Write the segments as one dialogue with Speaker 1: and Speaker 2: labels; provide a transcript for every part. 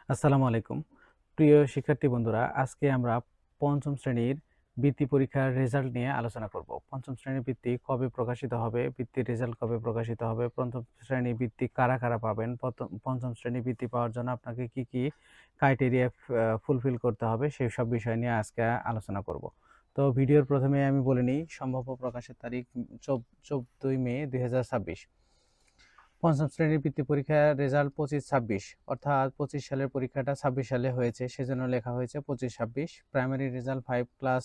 Speaker 1: আসসালামু আলাইকুম। প্রিয় শিক্ষার্থী বন্ধুরা, আজকে আমরা পঞ্চম শ্রেণীর বৃত্তি পরীক্ষার রেজাল্ট নিয়ে আলোচনা করব। পঞ্চম শ্রেণীর বৃত্তি কবে প্রকাশিত হবে, বৃত্তির রেজাল্ট কবে প্রকাশিত হবে, পঞ্চম শ্রেণীর বৃত্তি কারা কারা পাবেন, পঞ্চম শ্রেণীর বৃত্তি পাওয়ার জন্য আপনাকে কি কি ক্রাইটেরিয়া ফুলফিল করতে হবে, সেই সব বিষয় নিয়ে আজকে আলোচনা করব। তো ভিডিওর প্রথমে আমি বলে নিই, সম্ভাব্য প্রকাশের তারিখ 14 মে 2026। পঞ্চম শ্রেণীর বৃত্তি পরীক্ষার রেজাল্ট 25-26, অর্থাৎ 25 সালের পরীক্ষাটা 26 সালে হয়েছে, সেজন্য লেখা হয়েছে 25-26। Primary result 5 class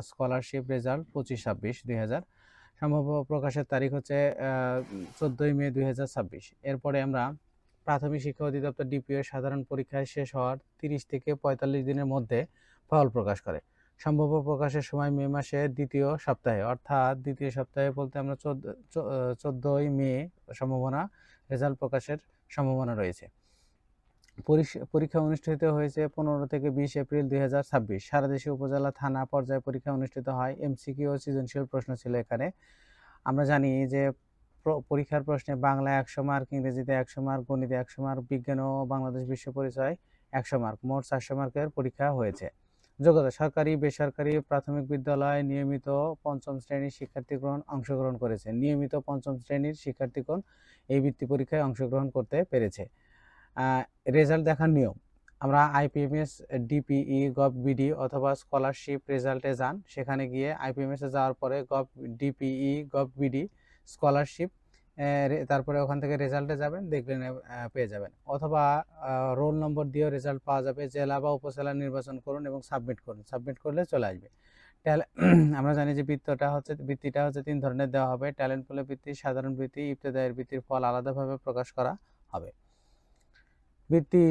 Speaker 1: scholarship result 25-26-2000। সম্ভাব্য প্রকাশের তারিখ হচ্ছে 14 মে 2026। এরপরে আমরা প্রাথমিক শিক্ষা অধিদপ্তর ডিপিও সাধারণ পরীক্ষায় শেষ হওয়ার 30 থেকে 45 দিনের মধ্যে ফল প্রকাশ করে। সম্ভাব্য প্রকাশের সময় মে মাসের দ্বিতীয় সপ্তাহে, অর্থাৎ দ্বিতীয় সপ্তাহে বলতে আমরা 14 মে সম্ভাবনা রেজাল্ট প্রকাশের সম্ভাবনা রয়েছে। পরীক্ষা অনুষ্ঠিত হয়েছে 15 থেকে 20 এপ্রিল 2026। সারা দেশে উপজেলা থানা পর্যায়ে পরীক্ষা অনুষ্ঠিত হয়। এমসিকিউ ও সৃজনশীল প্রশ্ন ছিল এখানে। আমরা জানি যে পরীক্ষার প্রশ্নে বাংলা 100 মার্ক, ইংরেজিতে 100 মার্ক, গণিতে 100 মার্ক, বিজ্ঞান ও বাংলাদেশ বিশ্ব পরিচয় 100 মার্ক, মোট 400 মার্কের পরীক্ষা হয়েছে। যোগ্যতা: সরকারি, বেসরকারি, প্রাথমিক বিদ্যালয় নিয়মিত পঞ্চম শ্রেণীর শিক্ষার্থীগণ অংশগ্রহণ করেছে। নিয়মিত পঞ্চম শ্রেণীর শিক্ষার্থীগণ এই বৃত্তি পরীক্ষায় অংশগ্রহণ করতে পেরেছে। রেজাল্ট দেখার নিয়ম: আমরা আইপিএমএস, ডিপিই, গভবিডি অথবা স্কলারশিপ রেজাল্টে যান। সেখানে গিয়ে আইপিএমএসে যাওয়ার পরে ডিপিই, গভবিডি, স্কলারশিপ, তারপরে ওখান থেকে রেজাল্টে যাবেন, দেখবেন পেয়ে যাবেন। অথবা রোল নম্বর দিয়েও রেজাল্ট পাওয়া যাবে। জেলা বা উপজেলা নির্বাচন করুন এবং সাবমিট করুন। সাবমিট করলে চলে আসবে। আমরা জানি যে বৃত্তিটা হচ্ছে 3 ধরনের দেওয়া হবে: ট্যালেন্ট পুলে বৃত্তি, সাধারণ বৃত্তি, ইবতেদায়ী বৃত্তির ফল আলাদাভাবে প্রকাশ করা হবে। বৃত্তি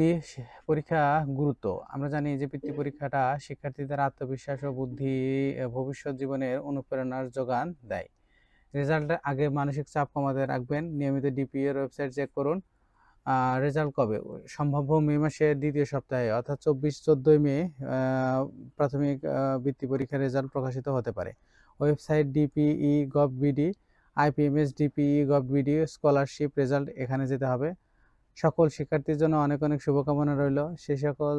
Speaker 1: পরীক্ষা গুরুত্ব: আমরা জানি যে বৃত্তি পরীক্ষাটা শিক্ষার্থীদের আত্মবিশ্বাস ও ভবিষ্যৎ জীবনের অনুপ্রেরণার যোগান দেয়। রেজাল্টের আগে মানসিক চাপ কমাতে রাখবেন। নিয়মিত ডিপিএ এর ওয়েবসাইট চেক করুন। রেজাল্ট কবে? সম্ভাব্য মে মাসের দ্বিতীয় সপ্তাহে, অর্থাৎ 14 মে প্রাথমিক বৃত্তি পরীক্ষার রেজাল্ট প্রকাশিত হতে পারে। Website DPE gov bd, IPMS, DPE gov bd, scholarship result, এখানে যেতে হবে। সকল শিক্ষার্থীর জন্য অনেক অনেক শুভকামনা রইল। সে সকল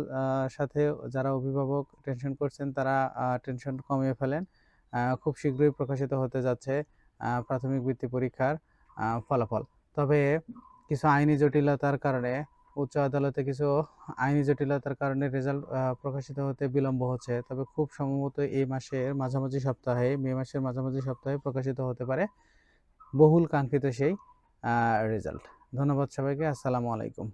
Speaker 1: সাথে যারা অভিভাবক টেনশন করছেন, তারা টেনশন কমিয়ে ফেলেন। খুব শীঘ্রই প্রকাশিত হতে যাচ্ছে প্রাথমিক বৃত্তি পরীক্ষার ফলাফল। তবে কিছু আইনি জটিলতার কারণে, উচ্চ আদালতে কিছু আইনি জটিলতার কারণে রেজাল্ট প্রকাশিত হতে বিলম্ব হচ্ছে। তবে খুব সম্ভবত এই মাসের মাঝামাঝি সপ্তাহে, মে মাসের মাঝামাঝি সপ্তাহে প্রকাশিত হতে পারে বহুল কাঙ্ক্ষিত সেই রেজাল্ট। ধন্যবাদ সবাইকে। আসসালামু আলাইকুম।